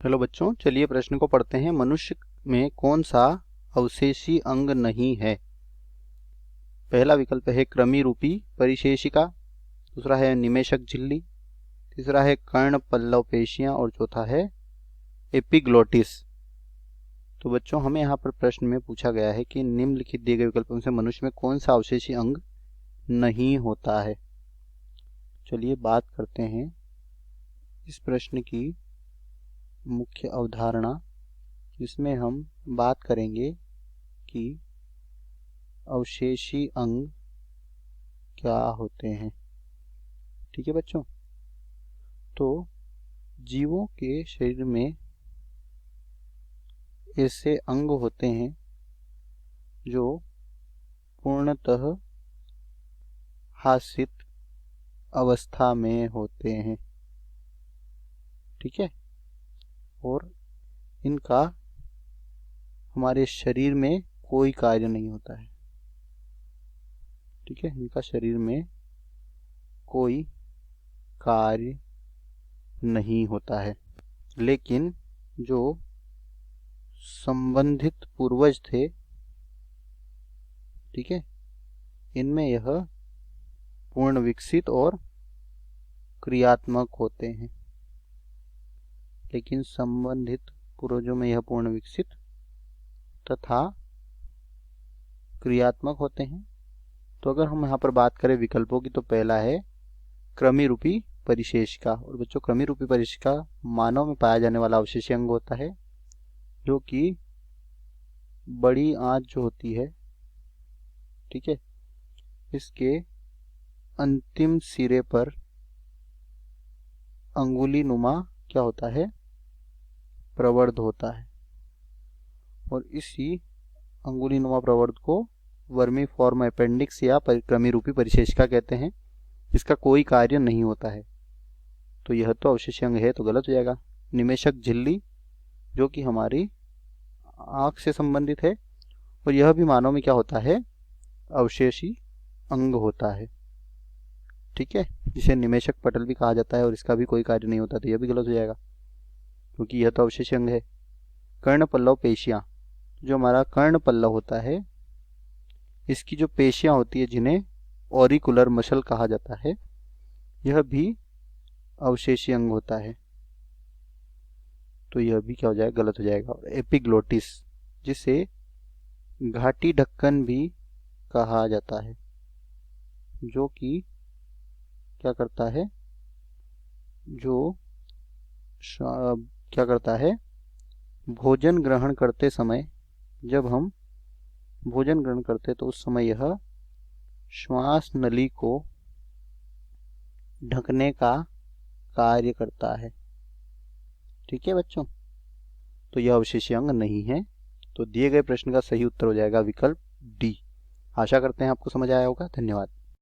Hello बच्चों, चलिए प्रश्न को पढ़ते हैं। मनुष्य में कौन सा अवशेषी अंग नहीं है? पहला विकल्प है कृमि रूपी परिशेषिका, दूसरा है निमेशक झिल्ली, तीसरा है कर्ण पल्लव पेशियां और चौथा है एपिग्लोटिस। तो बच्चों, हमें यहाँ पर प्रश्न में पूछा गया है कि निम्नलिखित दिए गए विकल्पों से मनुष्य में कौन सा अवशेषी अंग नहीं होता है। चलिए बात करते हैं इस प्रश्न की मुख्य अवधारणा, जिसमें हम बात करेंगे कि अवशेषी अंग क्या होते हैं। ठीक है बच्चों, तो जीवों के शरीर में ऐसे अंग होते हैं जो पूर्णतः हासित अवस्था में होते हैं। ठीक है, और इनका हमारे शरीर में कोई कार्य नहीं होता है। ठीक है, इनका शरीर में कोई कार्य नहीं होता है, लेकिन जो संबंधित पूर्वज थे, ठीक है, इनमें यह पूर्ण विकसित और क्रियात्मक होते हैं। लेकिन संबंधित पूर्वजों में यह पूर्ण विकसित तथा क्रियात्मक होते हैं। तो अगर हम यहाँ पर बात करें विकल्पों की, तो पहला है कृमि रूपी परिशेषिका। और बच्चों, कृमि रूपी परिशेषिका मानव में पाया जाने वाला अवशेषी अंग होता है, जो कि बड़ी आंत जो होती है, ठीक है, इसके अंतिम सिरे पर अंगुली नुमा क्या होता है, प्रवर्ध होता है। और इसी अंगुली नुमा प्रवर्ध को वर्मी फॉर्म अपेंडिक्स या कृमि रूपी परिशेषिका कहते हैं, जिसका कोई कार्य नहीं होता है। तो यह तो अवशेषी अंग है, तो गलत हो जाएगा। निमेशक झिल्ली, जो कि हमारी आंख से संबंधित है, और यह भी मानव में क्या होता है, अवशेषी अंग होता है। ठीक है, जिसे निमेशक पटल भी कहा जाता है, और इसका भी कोई कार्य नहीं होता, तो यह भी गलत हो जाएगा, क्योंकि यह तो अवशेषी अंग है। कर्ण पल्लव पेशियां, जो हमारा कर्ण पल्लव होता है, इसकी जो पेशियां होती है, जिन्हें ऑरिकुलर मसल कहा जाता है, यह भी अवशेषी अंग होता है। तो यह भी क्या हो जाएगा, गलत हो जाएगा। एपिग्लोटिस, जिसे घाटी ढक्कन भी कहा जाता है, जो कि क्या करता है, जो क्या करता है, भोजन ग्रहण करते समय, जब हम भोजन ग्रहण करते तो उस समय यह श्वास नली को ढकने का कार्य करता है। ठीक है बच्चों, तो यह अवशेषी अंग नहीं है। तो दिए गए प्रश्न का सही उत्तर हो जाएगा विकल्प डी। आशा करते हैं आपको समझ आया होगा। धन्यवाद।